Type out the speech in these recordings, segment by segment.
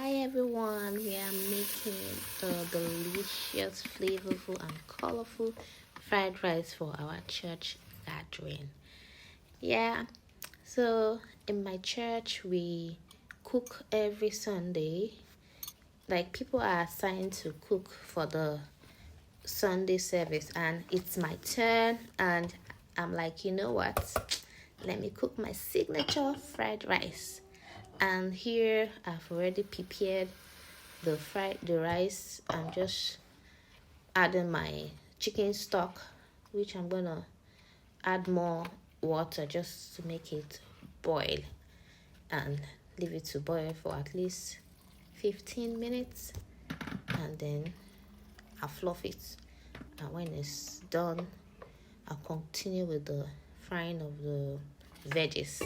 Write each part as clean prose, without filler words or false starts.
Hi everyone, we are making a delicious, flavorful and colorful fried rice for our church gathering. Yeah, so in my church we cook every Sunday. Like people are assigned to cook for the Sunday service and it's my turn and I'm like, you know what? Let me cook my signature fried rice. And here I've already prepared the rice. I'm just adding my chicken stock, which I'm gonna add more water just to make it boil and leave it to boil for at least 15 minutes, and then I'll fluff it, and when it's done I'll continue with the frying of the veggies.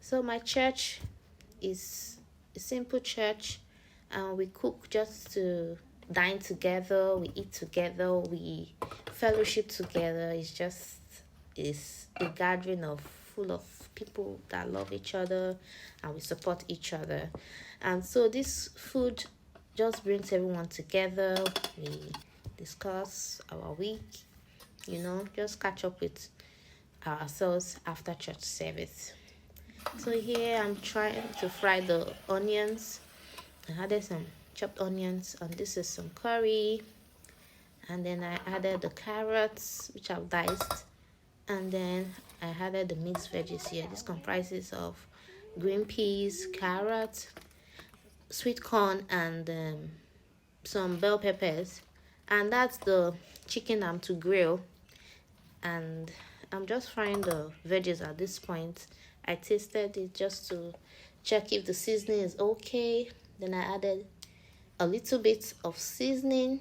So my church is a simple church, and we cook just to dine together, we eat together, we fellowship together. It's a gathering of full of people that love each other and we support each other. And so this food just brings everyone together. We discuss our week, just catch up with ourselves after church service. So here I'm trying to fry the onions. I added some chopped onions, and this is some curry. And then I added the carrots, which I've diced. And then I added the mixed veggies here. This comprises of green peas, carrots, sweet corn, and some bell peppers. And that's the chicken I'm to grill. And I'm just frying the veggies at this point. I tasted it just to check if the seasoning is okay. Then I added a little bit of seasoning,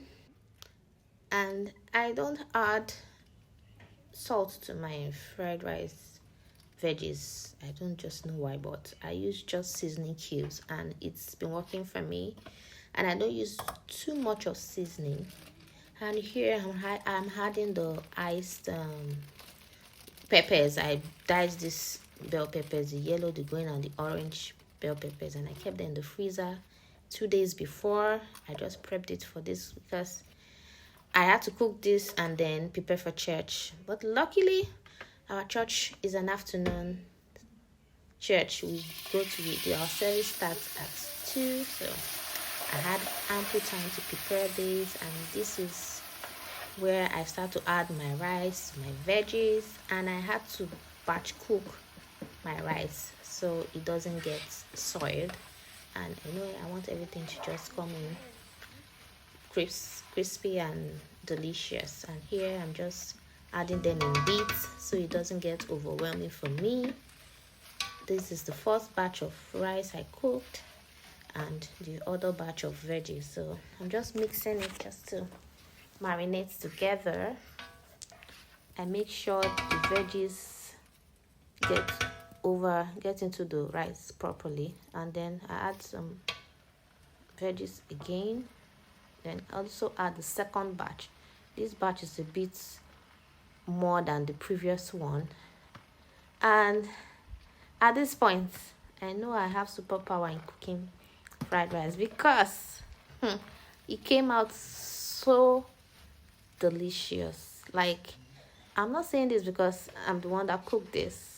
and I don't add salt to my fried rice veggies. I don't just know why, but I use just seasoning cubes and it's been working for me. And I don't use too much of seasoning. And here I'm adding the iced peppers. I diced this bell peppers, the yellow, the green, and the orange bell peppers, and I kept them in the freezer 2 days before. I just prepped it for this because I had to cook this and then prepare for church. But luckily, our church is an afternoon church. Our service starts at 2, so I had ample time to prepare this, and this is where I start to add my rice, my veggies, and I had to batch cook my rice so it doesn't get soiled. And I want everything to just come in crispy and delicious. And here I'm just adding them in bits so it doesn't get overwhelming for me. This is the first batch of rice I cooked and the other batch of veggies, so I'm just mixing it just to marinate together. I make sure the veggies get into the rice properly, and then I add some veggies again. Then also add the second batch. This batch is a bit more than the previous one, and at this point I know I have superpower in cooking fried rice because it came out so delicious. Like, I'm not saying this because I'm the one that cooked this.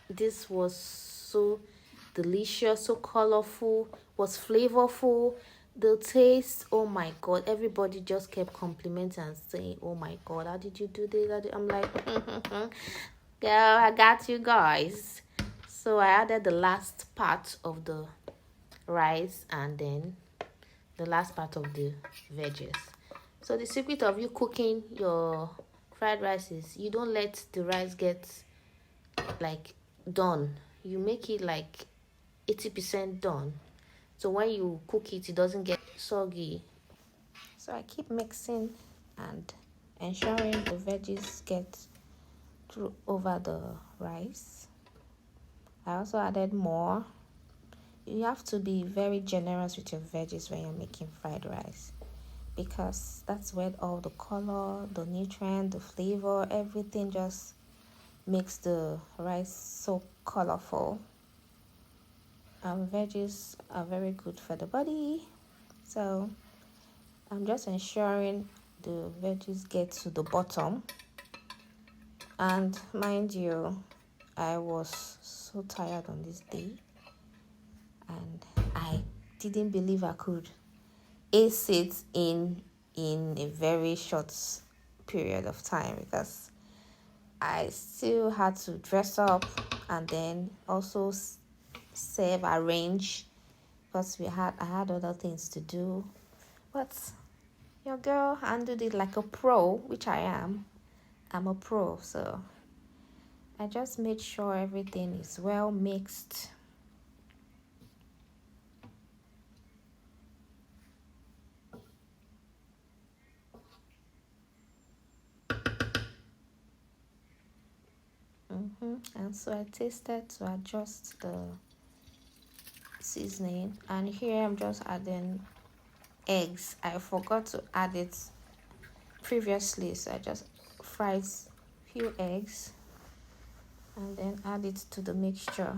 This was so delicious, so colorful, was flavorful. The taste, oh my god, everybody just kept complimenting and saying, oh my god, how did you do this? I'm like, girl, I got you guys. So I added the last part of the rice and then the last part of the veggies. So the secret of you cooking your fried rice is you don't let the rice get like done. You make it like 80% done, so when you cook it, it doesn't get soggy. So I keep mixing and ensuring the veggies get through over the rice. I also added more. You have to be very generous with your veggies when you're making fried rice, because that's where all the color, the nutrient, the flavor, everything just makes the rice so colorful. veggies are very good for the body. So I'm just ensuring the veggies get to the bottom. And mind you, I was so tired on this day, and I didn't believe I could ace it in a very short period of time, because I still had to dress up and then also serve, arrange, because I had other things to do. But your girl handled it like a pro, which I am. I'm a pro, so I just made sure everything is well mixed. And so I tasted to adjust the seasoning, and here I'm just adding eggs. I forgot to add it previously, so I just fried few eggs and then add it to the mixture,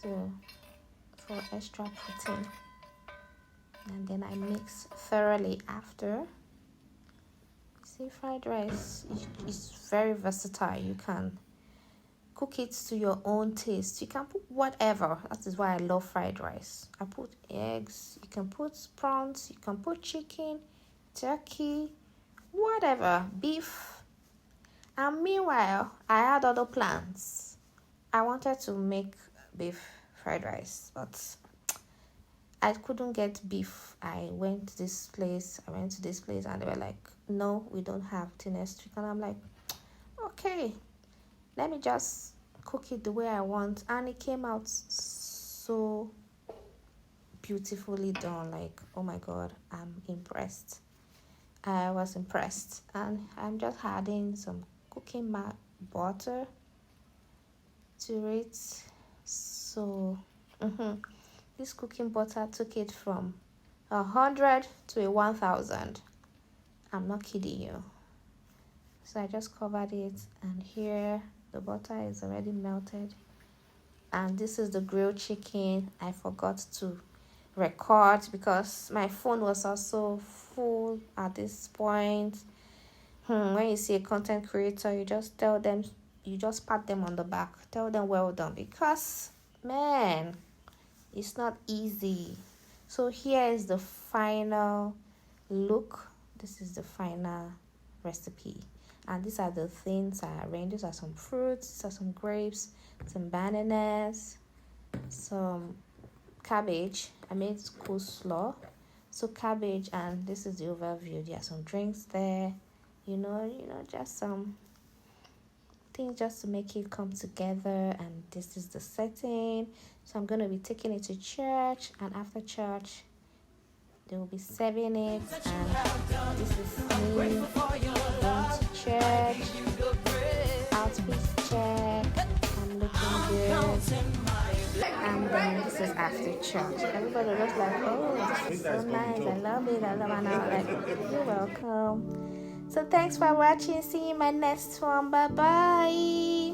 so for extra protein. And then I mix thoroughly after. See, fried rice is very versatile. You can cook it to your own taste. You can put whatever. That is why I love fried rice. I put eggs, you can put prawns, you can put chicken, turkey, whatever, beef. And meanwhile, I had other plans. I wanted to make beef fried rice, but I couldn't get beef. I went to this place, and they were like, no, we don't have next week. And I'm like, okay, let me just cook it the way I want. And it came out so beautifully done. Like, oh my God, I'm impressed. I was impressed. And I'm just adding some cooking butter to it. So, this cooking butter took it from 100 to 1,000. I'm not kidding you. So I just covered it, and here the butter is already melted. And this is the grilled chicken. I forgot to record because my phone was also full at this point. When you see a content creator, you just tell them, you just pat them on the back, tell them well done, because man, it's not easy. So here is the final look. This is the final recipe, and these are the things I arranged. These are some fruits, these are some grapes, some bananas, some cabbage. I made coleslaw, so cabbage, and this is the overview. There are some drinks there, just some things just to make it come together. And this is the setting. So I'm going to be taking it to church, and after church they will be serving it. And this is me going to church, outfit check, I'm looking good. And then this is after church. Everybody was like, oh, this is so nice, I love it, and I was like, you're welcome. So thanks for watching. See you in my next one. Bye bye.